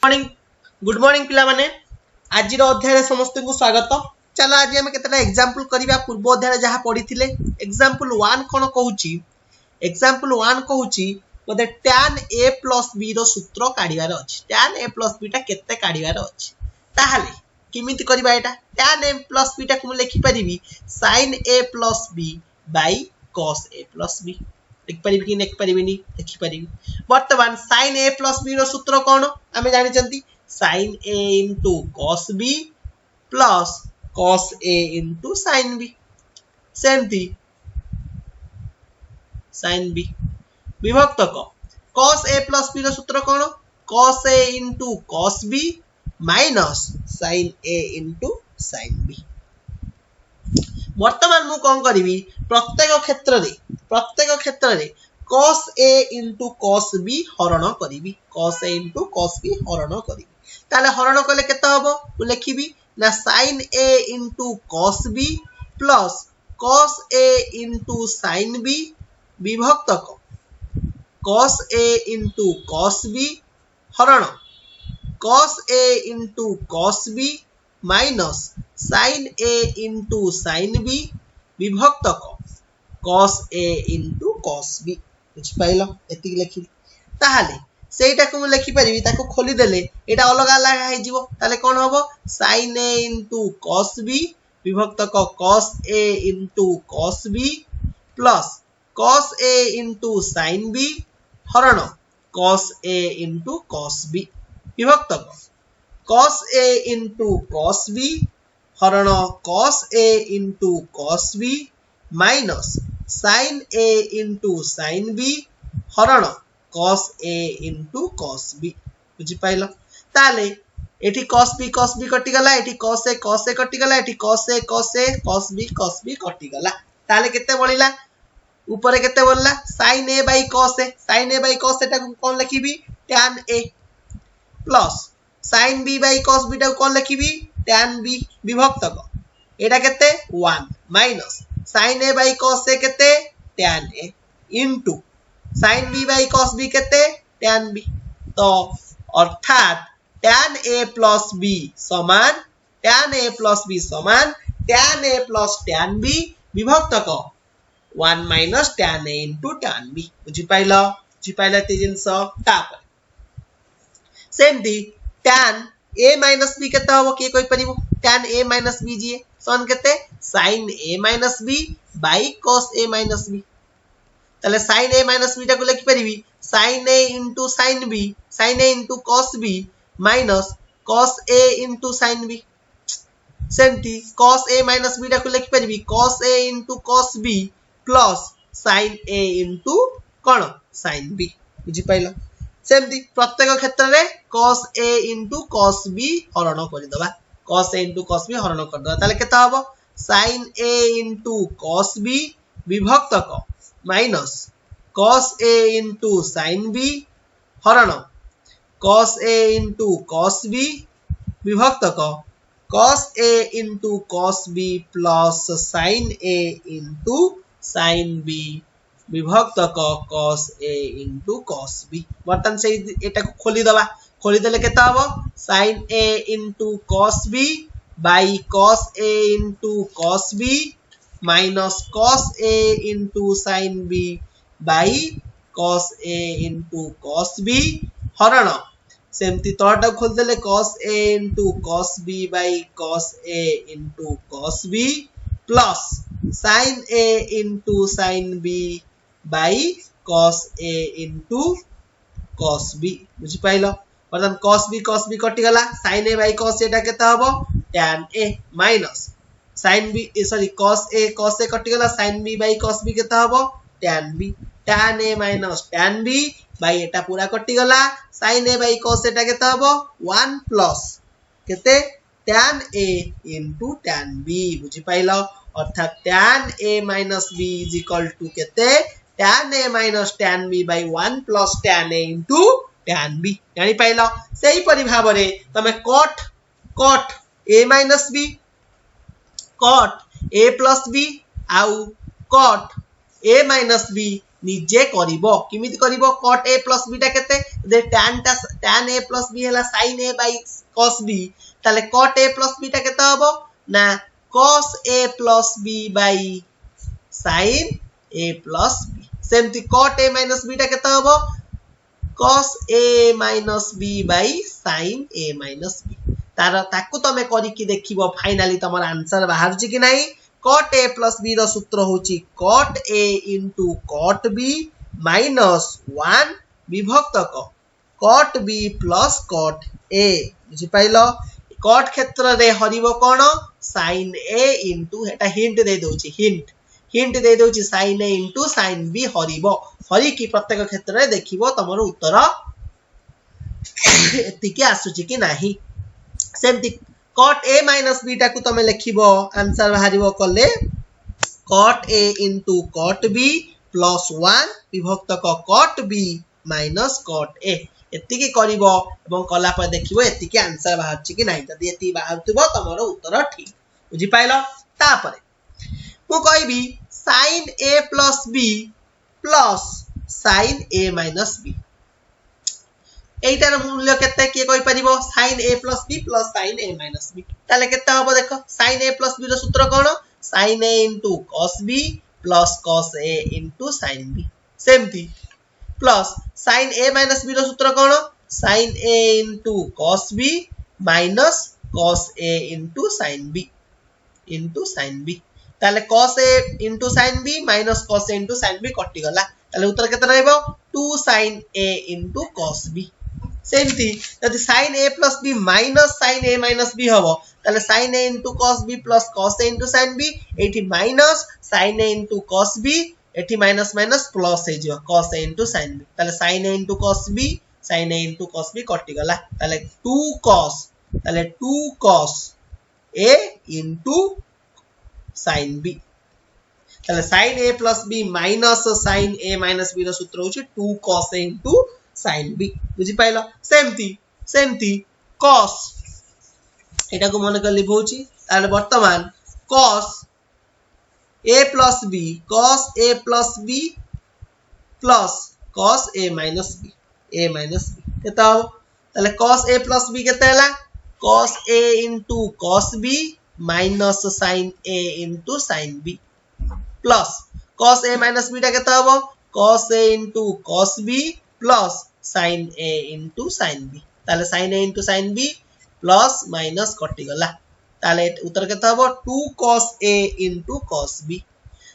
Morning good morning पिला माने आज अध्याय रे समस्त को स्वागत। चलो आज हम केतटा एग्जांपल करिबा पूर्व अध्याय जहा पढिथिले। एग्जांपल 1 कोन कहूची एग्जांपल 1 कहूची मते tan a + b रो सूत्र काढिबार अछि। tan a + b टा केते काढिबार अछि ताहाले किमिति करिबा एटा tan a + b टा को लिखि परिबी sin a + b / cos a + b लिख परिबी कि लिख परिबिनी लिखि परिबी। वर्तमान sin a + b रो सूत्र कोन आमे जानि चंती sin a * cos b plus cos a * sin b सेमती sin b विभक्त cos a + b रो सूत्र कोन cos a * cos b minus sin a * sin b। वर्तमान मु कोन करिवि प्रत्येक क्षेत्र रे cos a * cos b हरण करिवि cos a * cos b हरण करिवि ताले हरण कले केते हबो मु लिखिबि ना sin a * cos b plus cos a * sin b विभक्त cos a * cos b हरण cos a * cos b minus sin a * sin b विभक्त cos a * cos b बुझ पाइलो एति लिखि ताहाले सेटा को लिखि परिबी ताको खोली देले एटा अलग अलग हे जिवो ताले कोन होबो sin a * cos b विभक्त cos a * cos b plus cos a * sin b हरण cos a * cos b विभक्त cos a * cos b हरण cos a * cos b minus sin a * sin b हरण cos a * cos b बुझी pilo ताले एठी cos b कटि गला एठी cos a कटि गला एठी cos a cos b कटि गला ताले केते बळिला ऊपर केते बोलला sin a / cos a टा कोन लिखिबी tan a plus sin b / cos b टा कोन लिखिबी tan b विभक्त एटा केते 1 minus sin a / cos a केते tan a into sin b / cos b केते tan b तो अर्थात tan a + b समान tan a + b समान tan a + tan b विभक्त 1 minus tan a into tan b बुझी पाइला ते जिंस तापर सेमती tan a minus b केते होबो के कोइ परिबो tan a minus b जी सन केते sin a minus b / cos a minus b ताले sin a minus b टा को लिखि परिबी sin a into sin b sin a into cos b minus cos a into sin b सेमती cos a minus b टा को लिखि परिबी cos a into cos b plus sin a into cone sin b बुझी pilo सेमती प्रत्येक क्षेत्र रे cos a into cos b हरण करि दबा cos a into cos b हरण कर दबा ताले केता हबो sin a into cos b विभक्त minus cos a into sin b हरण cos a into cos b विभक्त cos a into cos b plus sin a into sin b विभक्त cos a into cos b वर्तन से एटा को खोली देले केता हबो sin a into cos b by cos a into cos b minus cos a into sin b by cos a into cos b हरण सेमती तोटा खोल देले cos a into cos b by cos a into cos b plus sin a into sin b by cos a into cos b बुझी pilo वर्तमान cos b कटि गला sin a by cos a टा केता हबो tan a minus sin b sorry cos a कटि गला sin b by cos b केता हबो tan b tan a minus tan b by एटा पूरा कटि गला sin a by cos a टा केता हबो 1 plus केते tan a into tan b बुझी पाइलो अर्थात tan a minus b = केते tan a minus tan b by 1 plus tan a into tan b जानि पाइलो सेही परि भाबरे तमे cot a minus b cot a plus b आउ cot a minus b निजे करिवो किमिति करिवो cot a plus b टा केते दे tan a plus b हला sin a by cos b ताले cot a plus b टा केते हबो ना cos a plus b by sin a plus b सेमति cot a minus b टा केते हबो cos a minus b by sin a minus b तार ताकू तमे करी कि देखिबो फाइनली तमर आंसर बाहर छि कि नाही cot a plus b रो सूत्र होची cot a into cot b minus 1 विभक्त cot b plus cot a बुझि पाइलो cot क्षेत्र रे हरिबो कोन sin a into एटा हिंट दे दोची हिंट दे दोची sin a into sin b हरिबो हरि कि प्रत्येक क्षेत्र रे देखिबो तमरो उत्तर एतिके आसुची कि नाही सेमति cot a minus b टा को तमे लिखिबो आंसर बाहरिबो कले cot a into cot b plus 1 विभक्त cot b minus cot a एतिके करिवो एवं कला पर देखिबो एतिके आंसर बाहरछि कि नाही जदि एति बाहरथिबो तमरो उत्तर ठीक बुझि पाइलो तापरे मु कहबी sin a plus b plus sin a minus b एटार मूल्य केते के कहि परिबो sin a plus b plus sin a minus b ताले केते हबो देखो sin a plus b रो सूत्र कोन sin a into cos b plus cos a into sin b सेमती plus sin a minus b रो सूत्र कोन sin a into cos b minus cos a into sin b ताले cos a into sin b minus cos a into sin b कटि गला ताले उत्तर केते रहइबो 2 sin a into cos b सेमती यदि sin a plus b minus sin a minus b हबो ताले sin a into cos b plus cos a into sin b एठी minus sin a into cos b एठी minus minus plus हे जो cos a into sin b ताले sin a into cos b कटि गला ताले 2 cos a into sin b ताले sin a plus b minus sin a minus b रो सूत्र होची 2 cos a into sin b बुझि pilo सेमती cos एटा को मन कर लिखौची ताले वर्तमान cos a plus b plus cos a minus b केता ताले cos a plus b केता हला cos a into cos b minus sin a into sin b plus cos a minus b टा केता हबो cos a into cos b plus sin a into sin b ताले sin a into sin b plus minus कटि गला ताले उत्तर केता हबो 2 cos a into cos b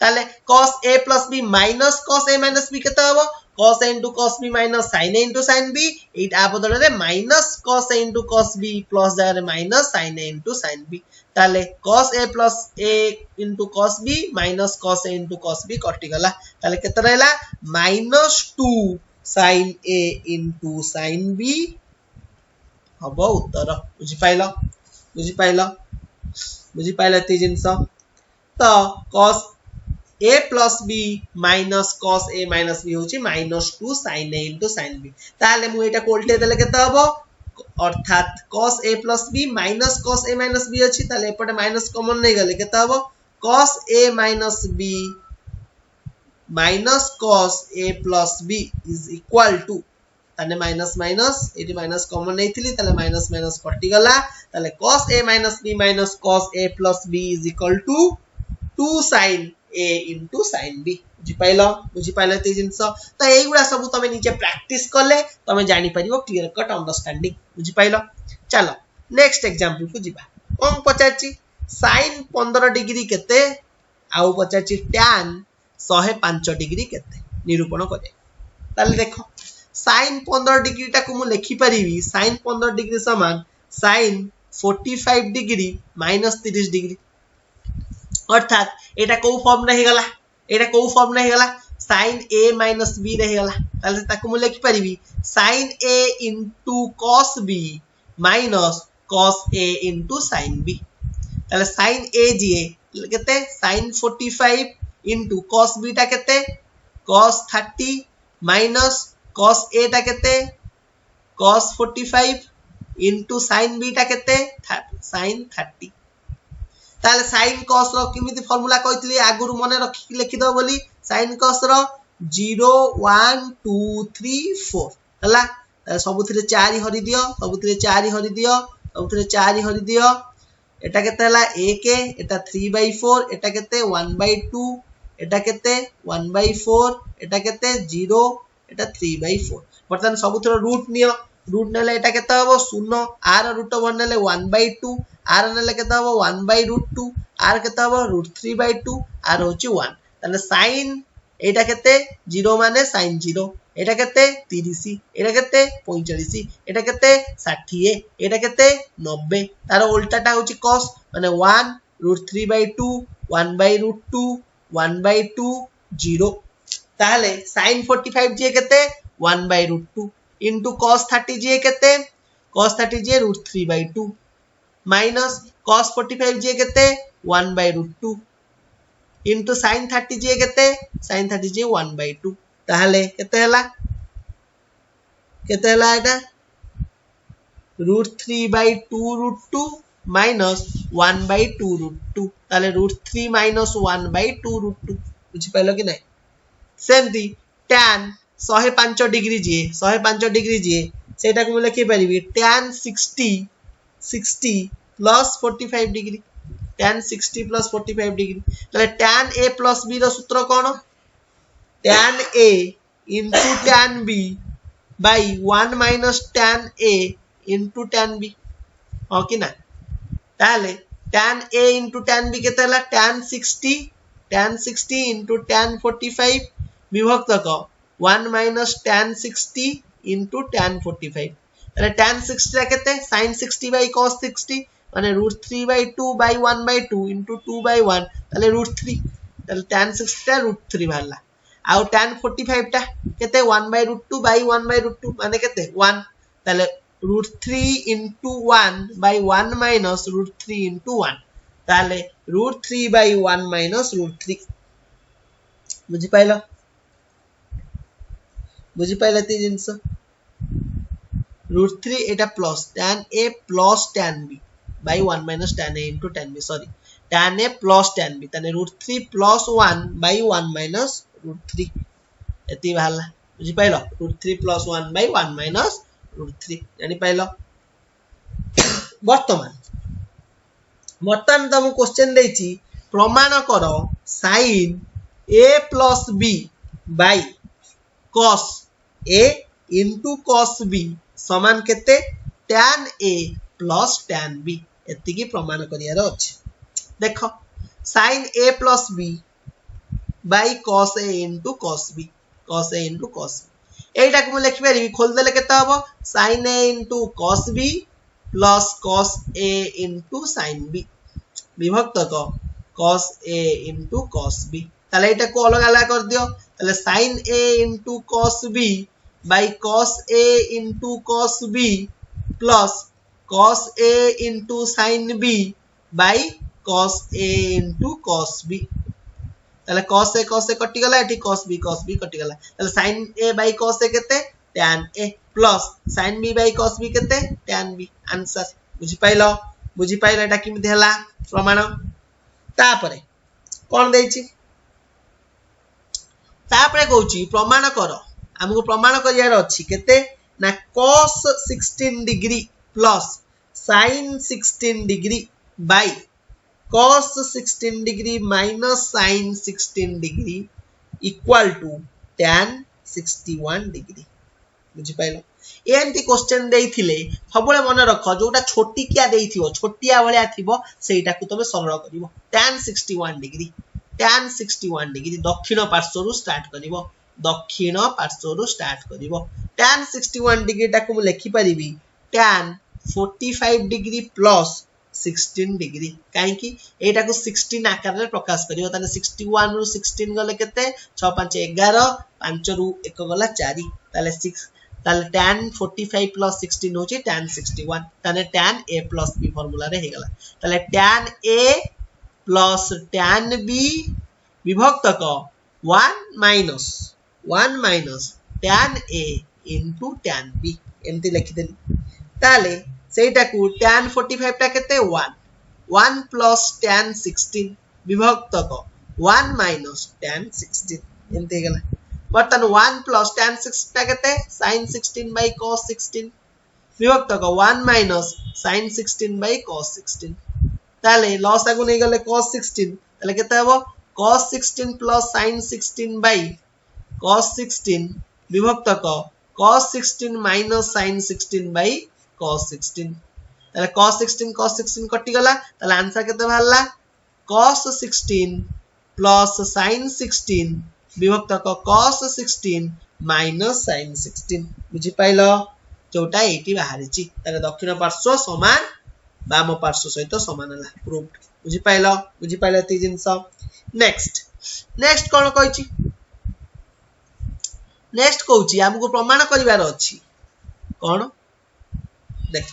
ताले cos a plus b minus cos a minus b केता हबो cos a into cos b minus sin a into sin b एटा बदल रे minus cos a into cos b plus जारे minus sin a into sin b ताले cos a plus a into cos b minus cos a into cos b कटि गला ताले केता रहला minus 2 sin a into sin b हबो उत्तर बुझि pilo ती जिंस तो cos a plus b minus cos a minus b होची minus 2 sin a into sin b ताले मु एटा कोल्टे देले केता हबो अर्थात cos a plus b minus cos a minus b अछि ताले एपटे माइनस कॉमन नै गले केता हबो cos a minus b minus cos a plus b is equal to ताने माइनस एटी माइनस कॉमन नै थिली ताले माइनस कटि गला ताले cos a minus b minus cos a plus b is equal to 2 sin a into sin b बुझि pilo ते जिंस त एगुडा सब तमे नीचे प्रैक्टिस करले तमे जानि परिबो क्लियर कट अंडरस्टैंडिंग बुझि पाइलो चलो नेक्स्ट एग्जांपल को जिबा कोन पचाची sin 15 डिग्री केते आउ पचाची tan 105 डिग्री केते निरूपण करे ताले देखो sin 15 डिग्री टा को मु लिखि परिबी sin 15 डिग्री समान sin 45 डिग्री minus 30 डिग्री अर्थात एटा को फॉर्म रही गला sin a minus b रही गला ताले ताको मु लिखि परिबी sin a into cos b minus cos a into sin b ताले sin a जे केते sin 45 into cos b टा केते cos 30 minus cos a टा केते cos 45 into sin b टा केते sin 30 ताले sin cos रो किमिति फार्मूला कहितली आगुरु मने रखि लिखि दो बोली sin cos रो 0 1 2 3 4 हला सबुथिरे 4 हरि दियो सबुथिरे 4 हरि दियो सबुथिरे 4 हरि दियो एटा केते हला 1 एटा 3/4 एटा केते 1/2 एटा केते 1/4 एटा केते 0 एटा 3/4 बर्तन सबुथिरे रूट नियो रूट नेले एटा केते हबो 0 आर रूट वन नेले 1/2 आर नेले केते हबो 1/√2 आर केते हबो √3/2 आर होची 1 ताले sin एटा केते 0 माने sin 0 एटा केते 30 एटा केते 45 एटा केते 60 एटा केते 90 तार उल्टाटा होची cos माने 1 √3/2 1/√2 1/2 0 ताले sin 45 जे केते 1/√2 into cos 30 जे केते cos 30 जे √3/2 minus cos 45 जे केते 1/√2 into sin 30 जे केते sin 30 जे 1/2 ताहले केते हला एटा √3/2√2 minus 1/2√2 ताहले √3 minus 1/2√2 बुझी पाइलो कि नहीं सेमती tan 105 डिग्री जे 105 डिग्री जे सेटा को लिखि परिबी tan 60 plus 45 degree tan 60 plus 45 degree ताले tan a plus b रो सूत्र कोन tan a into tan b by 1 minus tan a into tan b हो कि ना ताले tan a into tan b केते हला tan 60 into tan 45 विभक्त को 1 minus tan 60 into tan 45 ताले tan 60 रा केते sin 60 by cos 60 माने √3/2 by 1/2 into 2/1 ताले √3 ताले tan 60 टा √3 बाहरला आउ tan 45 टा केते 1/√2 by 1/√2 माने केते 1 ताले √3 into 1 by 1 minus √3 into 1 ताले √3 by 1 minus √3 बुझी पाइला ती जिंस √3 एटा plus tan a plus tan b by 1 minus tan a into tan b sorry tan a plus tan b ताने √3 plus 1 by 1 minus √3 एती बाहरला बुझी पाइलो √3 plus 1 by 1 minus √3 जानि pilo बर्तमान तुम question देछि प्रमाण करो sin a plus b by cos a into cos b समान केते tan a plus tan b एति की प्रमाण करियार अछि देखो sin a plus b by cos a into cos b एटा को लिखि परिबी खोल देले केते हबो sin a into cos b plus cos a into sin b विभक्त को cos a into cos b ताले एटा को अलग अलग कर दियो ताले sin a into cos b by cos a into cos b plus cos a into sin b by cos a into cos b ताले cos a कटि गला एठी cos b कटि गला ताले sin a by cos a केते tan a plus sin b by cos b केते tan b answer बुझी पाइलो एटा किमिति हला प्रमाण तापरे कोन देछि तापरे कहूची प्रमाण करो हमको प्रमाण करियार अछि केते ना cos 16 degree plus sin 16 degree by cos 16 degree minus sin 16 degree equal to tan 61 degree बुझी पाइलो एंती क्वेश्चन देइथिले सबले मन रख जोटा छोटी किया देइथिबो छोटिया भलिया थिबो सेइटा को तमे सरल करिवो tan 61 डिग्री दक्षिण पार्श्वरु स्टार्ट करिवो tan 61 डिग्री टा को लिखि परिबी tan 45 डिग्री plus 16 डिग्री काहे कि एटा को 16 आकार रे प्रकाश करिवो ताने 61 रु 16 गले केते 6 5 11 5 रु 1 गला 4 ताले 6 ताले tan 45 plus 16 होची tan 61 ताने tan a plus b formula रे हे गला ताले tan a plus tan b विभक्त को 1 minus tan a into tan b एंती लिखि देली ताले सेटा को tan 45 टा केते 1 plus tan 16 विभक्त को 1 minus tan 16 एंती गला बर्तन 1 प्लस tan 16 केते sin 16 by cos 16 विभक्त को 1 माइनस sin 16 by cos 16 ताले लॉस आगु नै गले cos 16 ताले केते हबो cos 16 plus sin 16 by cos 16 विभक्त को cos 16 minus sin 16 by cos 16 ताले cos 16 कटि गला ताले आंसर केते बाहरला cos 16 plus sin 16 विभक्त को cos 16 minus sin 16 बुझी पाइलो जोटा एटी बाहरी ची ताले दक्षिण पार्श्व समान बाम पार्श्व सहित समान हला प्रूव्ड बुझी पाइलो ती जिंस नेक्स्ट कोन कहछि नेक्स्ट कहछि हमको प्रमाण करिवार अछि कोन देख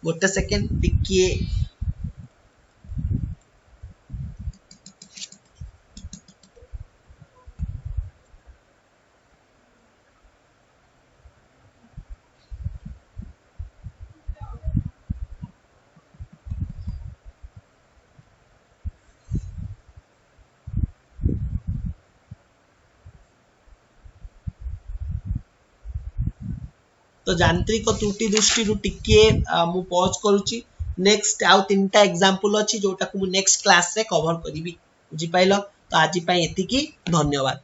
गोटे सेकंड टिकिए तो यांत्रिक त्रुटि दृष्टि टिके मु पॉज करूची नेक्स्ट आउ तीनटा एग्जांपल अछि जोटा को मु नेक्स्ट क्लास रे कवर करिवि बुझी पाइलो तो आज पई एति की धन्यवाद।